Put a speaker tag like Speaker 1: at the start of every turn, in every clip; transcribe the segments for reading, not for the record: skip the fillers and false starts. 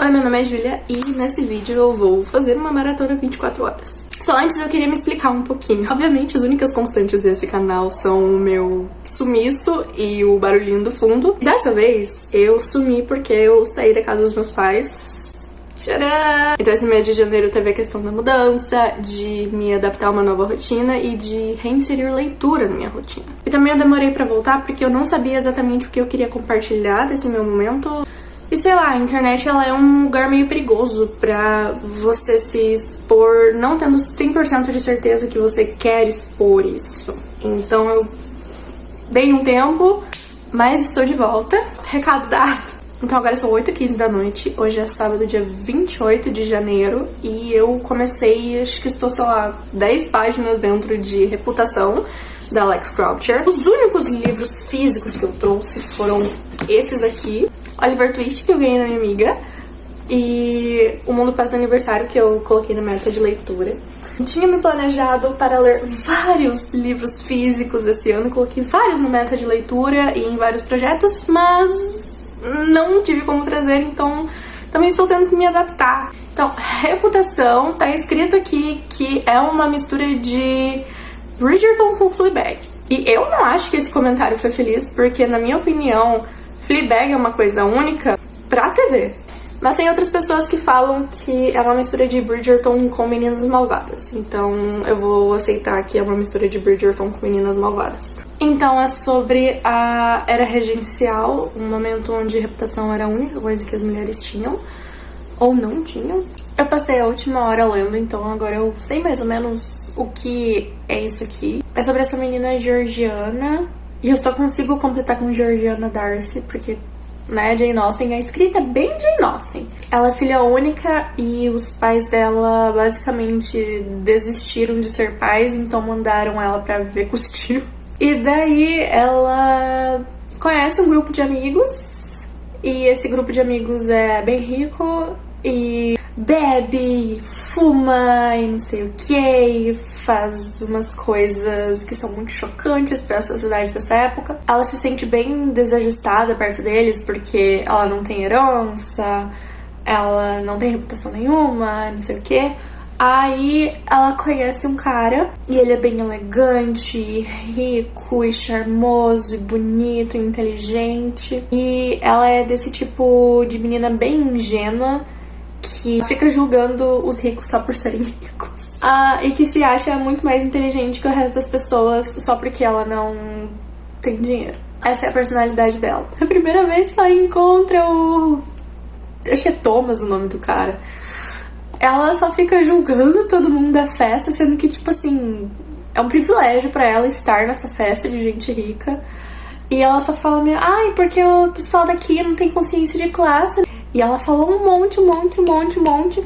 Speaker 1: Oi, meu nome é Julia e nesse vídeo eu vou fazer uma maratona 24 horas. Só antes eu queria me explicar um pouquinho. Obviamente as únicas constantes desse canal são o meu sumiço e o barulhinho do fundo. Dessa vez eu sumi porque eu saí da casa dos meus pais. Tcharam! Então esse mês de janeiro teve a questão da mudança, de me adaptar a uma nova rotina e de reinserir leitura na minha rotina. E também eu demorei pra voltar porque eu não sabia exatamente o que eu queria compartilhar desse meu momento. E sei lá, a internet ela é um lugar meio perigoso pra você se expor, não tendo 100% de certeza que você quer expor isso. Então eu dei um tempo, mas estou de volta. Recado dado. Então agora são 8h15 da noite, hoje é sábado, dia 28 de janeiro, e eu comecei, acho que estou, sei lá, 10 páginas dentro de Reputação, da Alex Croucher. Os únicos livros físicos que eu trouxe foram esses aqui, Oliver Twist, que eu ganhei da minha amiga, e O Mundo Passa Aniversário, que eu coloquei na meta de leitura. Eu tinha me planejado para ler vários livros físicos esse ano, coloquei vários na meta de leitura e em vários projetos, mas não tive como trazer, então também estou tendo que me adaptar. Então, Reputação, tá escrito aqui que é uma mistura de Bridgerton com Fleabag. E eu não acho que esse comentário foi feliz, porque na minha opinião, Fleabag é uma coisa única pra TV. Mas tem outras pessoas que falam que é uma mistura de Bridgerton com Meninas Malvadas. Então eu vou aceitar que é uma mistura de Bridgerton com Meninas Malvadas. Então é sobre a era regencial, um momento onde reputação era a única coisa que as mulheres tinham, ou não tinham. Eu passei a última hora lendo, então agora eu sei mais ou menos o que é isso aqui. É sobre essa menina georgiana, e eu só consigo completar com Georgiana Darcy, porque né, Jane Austen, a escrita é bem Jane Austen. Ela é filha única e os pais dela basicamente desistiram de ser pais, então mandaram ela pra viver com os tios. E daí ela conhece um grupo de amigos, e esse grupo de amigos é bem rico e bebe, fuma e não sei o que, faz umas coisas que são muito chocantes para a sociedade dessa época. Ela se sente bem desajustada perto deles porque ela não tem herança, ela não tem reputação nenhuma, não sei o que. Aí ela conhece um cara e ele é bem elegante, rico e charmoso, e bonito, e inteligente. E ela é desse tipo de menina bem ingênua que fica julgando os ricos só por serem ricos. E que se acha muito mais inteligente que o resto das pessoas só porque ela não tem dinheiro. Essa é a personalidade dela. A primeira vez que ela encontra o... acho que é Thomas o nome do cara. Ela só fica julgando todo mundo da festa, sendo que, tipo assim, é um privilégio pra ela estar nessa festa de gente rica. E ela só fala, ai, porque o pessoal daqui não tem consciência de classe. E ela falou um monte,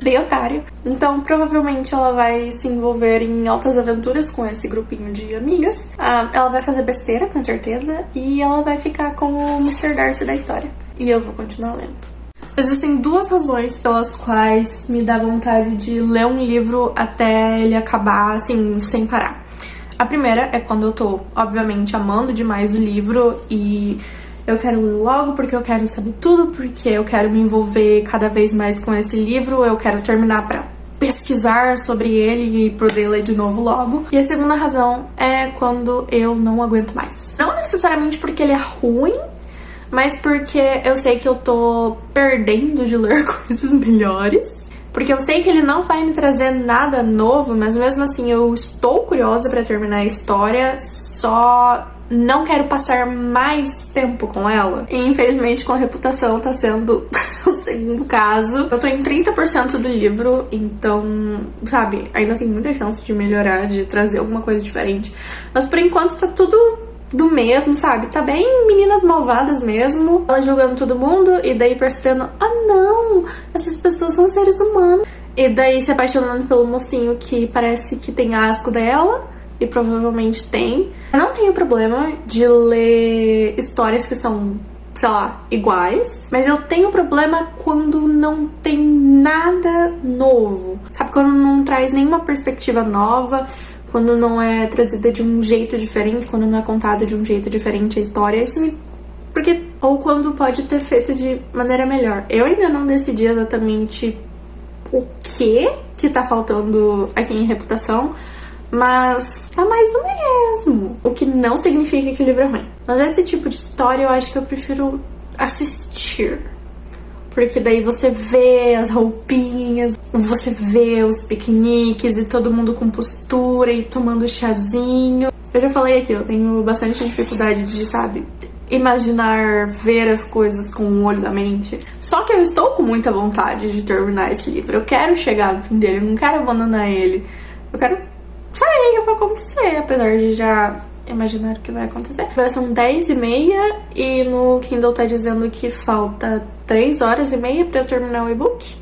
Speaker 1: bem otário. Então, provavelmente, ela vai se envolver em altas aventuras com esse grupinho de amigas. Ela vai fazer besteira, com certeza. E ela vai ficar com o Mr. Darcy da história. E eu vou continuar lendo. Existem duas razões pelas quais me dá vontade de ler um livro até ele acabar, assim, sem parar. A primeira é quando eu tô, obviamente, amando demais o livro e eu quero ler logo porque eu quero saber tudo, porque eu quero me envolver cada vez mais com esse livro, eu quero terminar pra pesquisar sobre ele e poder ler de novo logo. E a segunda razão é quando eu não aguento mais. Não necessariamente porque ele é ruim, mas porque eu sei que eu tô perdendo de ler coisas melhores. Porque eu sei que ele não vai me trazer nada novo, mas mesmo assim eu estou curiosa pra terminar a história, só não quero passar mais tempo com ela. E infelizmente com a Reputação tá sendo o segundo caso. Eu tô em 30% do livro, então, sabe, ainda tem muita chance de melhorar, de trazer alguma coisa diferente. Mas por enquanto tá tudo do mesmo, sabe? Tá bem Meninas Malvadas mesmo. Ela julgando todo mundo e daí percebendo, não, essas pessoas são seres humanos. E daí se apaixonando pelo mocinho que parece que tem asco dela. E provavelmente tem. Eu não tenho problema de ler histórias que são, sei lá, iguais. Mas eu tenho problema quando não tem nada novo. Sabe? Quando não traz nenhuma perspectiva nova. Quando não é trazida de um jeito diferente. Quando não é contada de um jeito diferente a história. Isso me ou quando pode ter feito de maneira melhor. Eu ainda não decidi exatamente o que tá faltando aqui em reputação, mas tá mais do mesmo. O que não significa que o livro é ruim. Mas esse tipo de história eu acho que eu prefiro assistir. Porque daí você vê as roupinhas, você vê os piqueniques e todo mundo com postura e tomando chazinho. Eu já falei aqui, eu tenho bastante dificuldade de, sabe, imaginar, ver as coisas com o olho da mente. Só que eu estou com muita vontade de terminar esse livro. Eu quero chegar no fim dele, eu não quero abandonar ele. Eu quero saber o que vai acontecer, apesar de já imaginar o que vai acontecer. Agora são 10h30 e no Kindle tá dizendo que falta 3h30 pra eu terminar o e-book.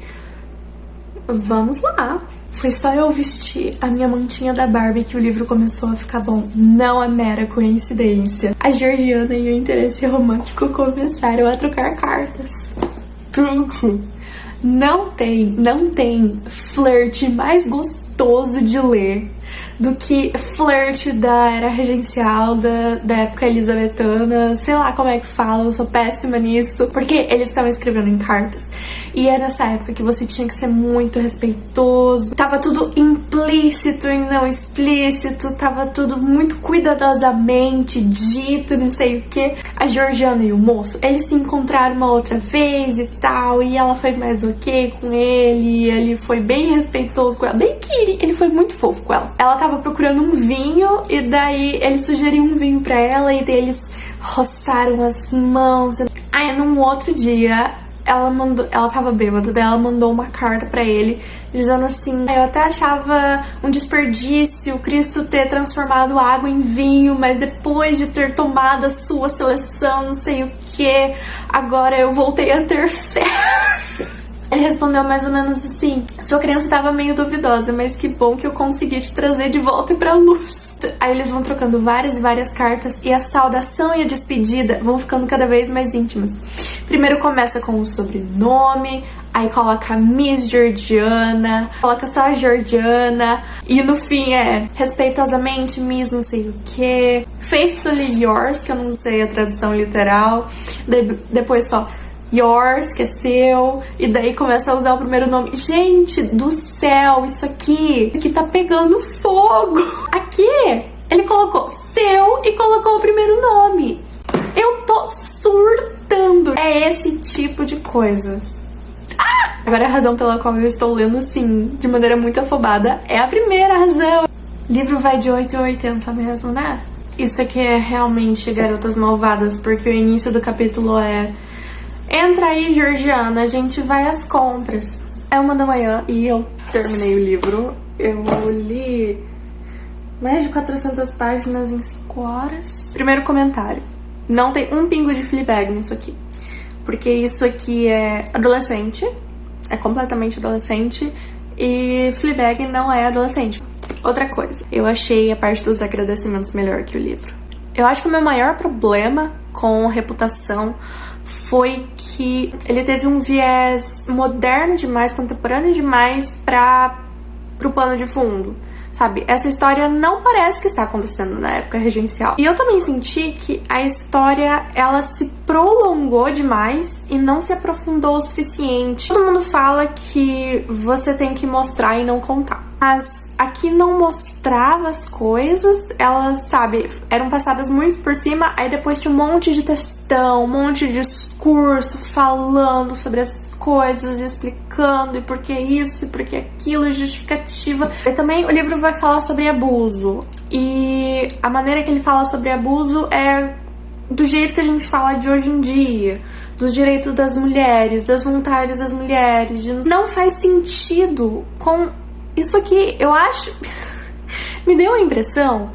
Speaker 1: Vamos lá. Foi só eu vestir a minha mantinha da Barbie que o livro começou a ficar bom. Não é mera coincidência. A Georgiana e o interesse romântico começaram a trocar cartas. Gente, não tem flerte mais gostoso de ler do que flerte da era regencial, da época elizabetana, sei lá como é que fala, eu sou péssima nisso, porque eles estavam escrevendo em cartas. E é nessa época que você tinha que ser muito respeitoso, tava tudo implícito e não explícito, tava tudo muito cuidadosamente dito, não sei o que. A Georgiana e o moço, eles se encontraram uma outra vez e tal, e ela foi mais ok com ele, e ele foi bem respeitoso com ela, bem querido, ele foi muito fofo com ela. Ela tava procurando um vinho, e daí ele sugeriu um vinho pra ela, e daí eles roçaram as mãos. Aí num outro dia ela tava bêbada, daí ela mandou uma carta pra ele dizendo assim: eu até achava um desperdício Cristo ter transformado água em vinho, mas depois de ter tomado a sua seleção, não sei o que, agora eu voltei a ter fé. Ele respondeu mais ou menos assim: sua criança estava meio duvidosa, mas que bom que eu consegui te trazer de volta pra luz. Aí eles vão trocando várias e várias cartas, e a saudação e a despedida vão ficando cada vez mais íntimas. Primeiro começa com o sobrenome, aí coloca Miss Georgiana, coloca só a Georgiana, e no fim é respeitosamente Miss não sei o que, Faithfully Yours, que eu não sei a tradução literal, depois só Yours, que é seu, e daí começa a usar o primeiro nome. Gente do céu, isso aqui tá pegando fogo. Aqui ele colocou seu e colocou o primeiro nome. Eu tô surtando. É esse tipo de coisa. Agora a razão pela qual eu estou lendo assim, de maneira muito afobada, é a primeira razão. O livro vai de 8,80 mesmo, né? Isso aqui é realmente Garotas Malvadas, porque o início do capítulo é: entra aí, Georgiana, a gente vai às compras. É 1h e eu terminei o livro. Eu li mais de 400 páginas em 5 horas. Primeiro comentário: não tem um pingo de Fleabag nisso aqui, porque isso aqui é adolescente, é completamente adolescente, e Fleabag não é adolescente. Outra coisa, eu achei a parte dos agradecimentos melhor que o livro. Eu acho que o meu maior problema com reputação foi que ele teve um viés moderno demais, contemporâneo demais pro pano de fundo, sabe? Essa história não parece que está acontecendo na época regencial. E eu também senti que a história, ela se prolongou demais e não se aprofundou o suficiente. Todo mundo fala que você tem que mostrar e não contar, mas aqui não mostrava as coisas, elas, sabe, eram passadas muito por cima, aí depois tinha um monte de textão, um monte de discurso falando sobre as coisas, explicando e por que isso, e por que aquilo, justificativa. E também o livro vai falar sobre abuso, e a maneira que ele fala sobre abuso é do jeito que a gente fala de hoje em dia, dos direitos das mulheres, das vontades das mulheres. Não faz sentido com isso aqui. Eu acho me deu a impressão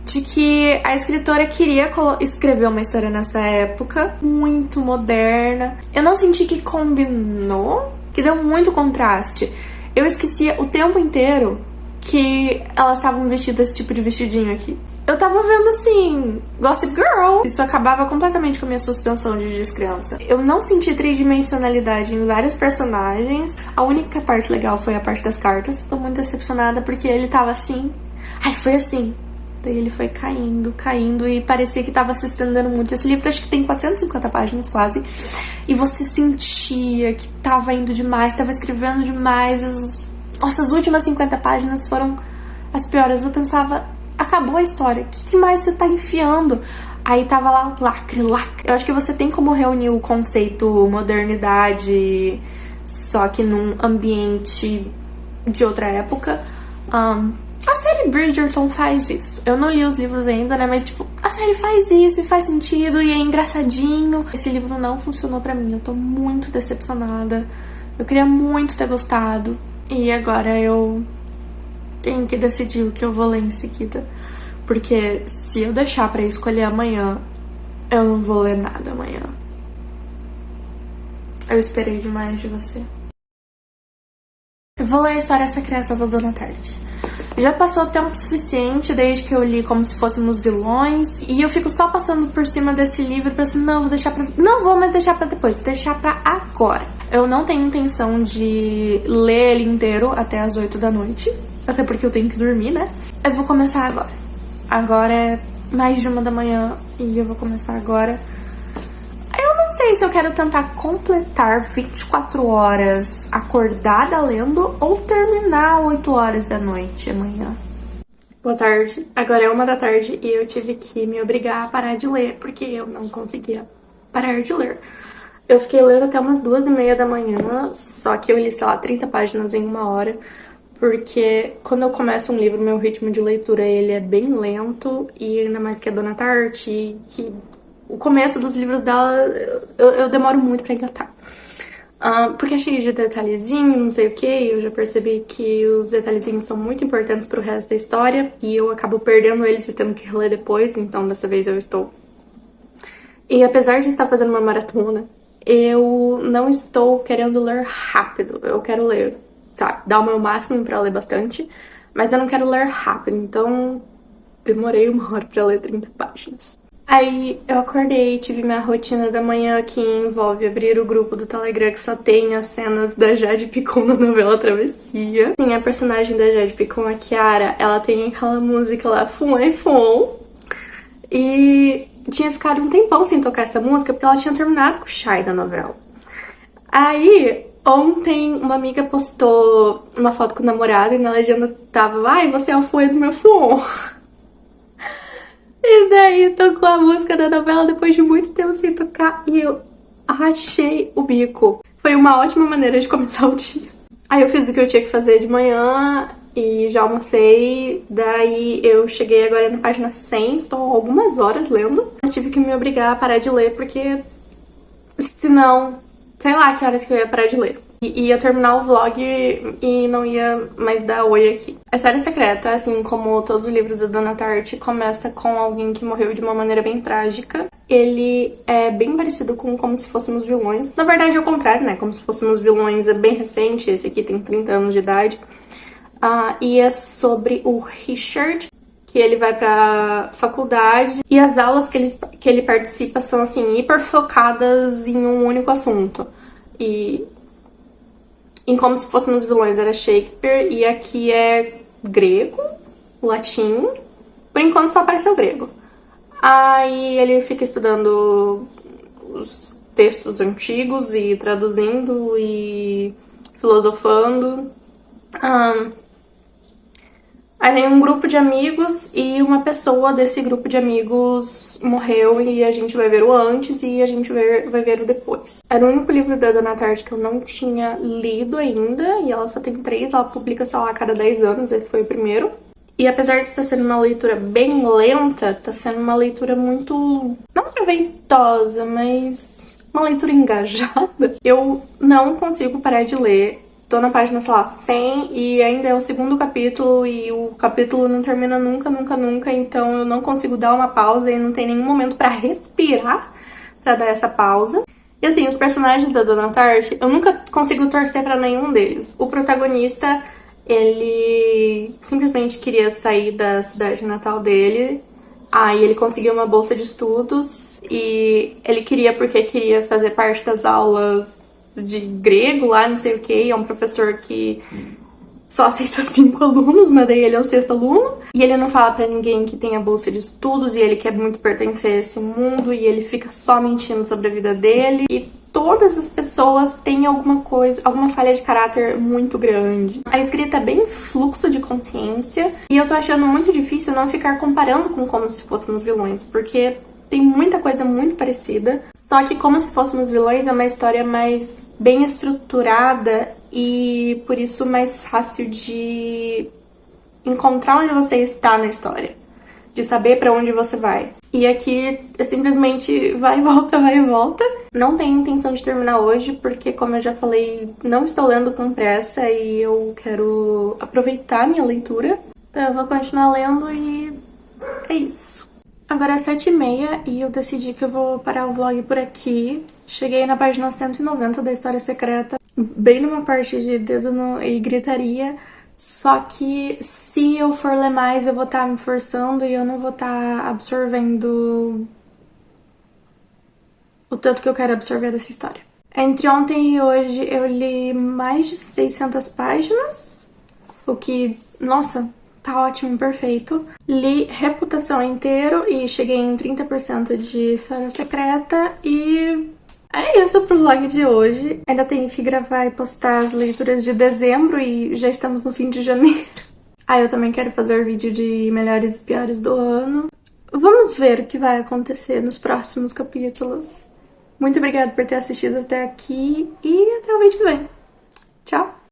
Speaker 1: de que a escritora queria escrever uma história nessa época muito moderna. Eu não senti que combinou, que deu muito contraste. Eu esquecia o tempo inteiro que elas estavam vestidas esse tipo de vestidinho aqui. Eu tava vendo, assim, Gossip Girl. Isso acabava completamente com a minha suspensão de descrença. Eu não senti tridimensionalidade em vários personagens. A única parte legal foi a parte das cartas. Tô muito decepcionada porque ele tava assim. Ai, foi assim. Daí ele foi caindo, caindo, e parecia que tava se estendendo muito. Esse livro acho que tem 450 páginas quase. E você sentia que tava indo demais, tava escrevendo demais. Nossa, as últimas 50 páginas foram as piores. Eu pensava, acabou a história, o que mais você tá enfiando? Aí tava lá, lacre. Eu acho que você tem como reunir o conceito modernidade, só que num ambiente de outra época. A série Bridgerton faz isso. Eu não li os livros ainda, né? Mas, tipo, a série faz isso e faz sentido e é engraçadinho. Esse livro não funcionou pra mim. Eu tô muito decepcionada. Eu queria muito ter gostado. E agora eu tenho que decidir o que eu vou ler em seguida. Porque se eu deixar pra escolher amanhã, eu não vou ler nada amanhã. Eu esperei demais de você. Eu vou ler a História Secreta da Dona Tarde. Já passou tempo suficiente desde que eu li Como Se Fôssemos Vilões, e eu fico só passando por cima desse livro pensando, não, vou deixar pra... Não vou mais deixar pra depois, vou deixar pra agora. Eu não tenho intenção de ler ele inteiro até as 8 da noite, até porque eu tenho que dormir, né? Eu vou começar agora. Agora é mais de 1 da manhã e eu vou começar agora. Eu não sei se eu quero tentar completar 24 horas acordada lendo ou terminar 8 horas da noite amanhã. Boa tarde, agora é 1 da tarde e eu tive que me obrigar a parar de ler porque eu não conseguia parar de ler. Eu fiquei lendo até umas 2:30 da manhã, só que eu li, sei lá, 30 páginas em 1 hora, porque quando eu começo um livro, meu ritmo de leitura ele é bem lento, e ainda mais que a Dona Tarde, que o começo dos livros dela eu demoro muito pra engatar. Porque é cheio de detalhezinho, não sei o que, eu já percebi que os detalhezinhos são muito importantes pro resto da história, e eu acabo perdendo eles e tendo que reler depois, então dessa vez eu estou... E apesar de estar fazendo uma maratona, eu não estou querendo ler rápido, eu quero ler, sabe, dar o meu máximo pra ler bastante, mas eu não quero ler rápido, então demorei 1 hora pra ler 30 páginas. Aí eu acordei, tive minha rotina da manhã que envolve abrir o grupo do Telegram que só tem as cenas da Jade Picon na novela Travessia. Sim, a personagem da Jade Picon, a Kiara, ela tem aquela música lá, Fum e Fum. E tinha ficado um tempão sem tocar essa música porque ela tinha terminado com o Shai da novela. Aí, ontem, uma amiga postou uma foto com o namorado e na legenda tava, ai, você é o Fum do meu Fum. E daí tocou a música da novela depois de muito tempo sem tocar e eu rachei o bico. Foi uma ótima maneira de começar o dia. Aí eu fiz o que eu tinha que fazer de manhã e já almocei. Daí eu cheguei agora na página 100, estou algumas horas lendo. Mas tive que me obrigar a parar de ler porque senão, sei lá que horas que eu ia parar de ler. E ia terminar o vlog e não ia mais dar oi aqui. A História Secreta, assim como todos os livros da Dona Tartt, começa com alguém que morreu de uma maneira bem trágica. Ele é bem parecido com Como Se Fôssemos Vilões. Na verdade é o contrário, né? Como Se Fôssemos Vilões é bem recente, esse aqui tem 30 anos de idade. E é sobre o Richard, que ele vai pra faculdade. E as aulas que ele participa são, assim, hiper focadas em um único assunto. E em Como Se Fôssemos Vilões era Shakespeare, e aqui é grego, latim, por enquanto só apareceu grego. Aí ele fica estudando os textos antigos e traduzindo e filosofando. Aí tem um grupo de amigos e uma pessoa desse grupo de amigos morreu e a gente vai ver o antes e a gente vai ver o depois. Era o único livro da Dona Tartt que eu não tinha lido ainda e ela só tem 3, ela publica, sei lá, a cada 10 anos, esse foi o primeiro. E apesar de estar sendo uma leitura bem lenta, tá sendo uma leitura muito, não proveitosa, mas uma leitura engajada. Eu não consigo parar de ler. Tô na página, sei lá, 100 e ainda é o 2º capítulo e o capítulo não termina nunca, então eu não consigo dar uma pausa e não tem nenhum momento pra respirar pra dar essa pausa. E assim, os personagens da Dona Tartt, eu nunca consigo torcer pra nenhum deles. O protagonista, ele simplesmente queria sair da cidade natal dele, aí ele conseguiu uma bolsa de estudos e ele queria porque queria fazer parte das aulas de grego lá, não sei o que, é um professor que só aceita 5 alunos, mas daí ele é o 6º aluno. E ele não fala pra ninguém que tem a bolsa de estudos e ele quer muito pertencer a esse mundo e ele fica só mentindo sobre a vida dele. E todas as pessoas têm alguma coisa, alguma falha de caráter muito grande. A escrita é bem fluxo de consciência e eu tô achando muito difícil não ficar comparando com Como Se Fôssemos Vilões, porque tem muita coisa muito parecida, só que Como Se Fôssemos Vilões é uma história mais bem estruturada e por isso mais fácil de encontrar onde você está na história, de saber pra onde você vai. E aqui é simplesmente vai e volta, vai e volta. Não tenho intenção de terminar hoje, porque como eu já falei, não estou lendo com pressa e eu quero aproveitar a minha leitura. Então eu vou continuar lendo e é isso. Agora é 7h30 e eu decidi que eu vou parar o vlog por aqui. Cheguei na página 190 da História Secreta, bem numa parte de e gritaria. Só que se eu for ler mais, eu vou estar me forçando e eu não vou estar absorvendo o tanto que eu quero absorver dessa história. Entre ontem e hoje eu li mais de 600 páginas, o que, nossa, tá ótimo, perfeito. Li Reputação inteiro e cheguei em 30% de História Secreta e é isso pro vlog de hoje. Ainda tenho que gravar e postar as leituras de dezembro e já estamos no fim de janeiro. Eu também quero fazer vídeo de melhores e piores do ano. Vamos ver o que vai acontecer nos próximos capítulos. Muito obrigada por ter assistido até aqui e até o vídeo que vem. Tchau!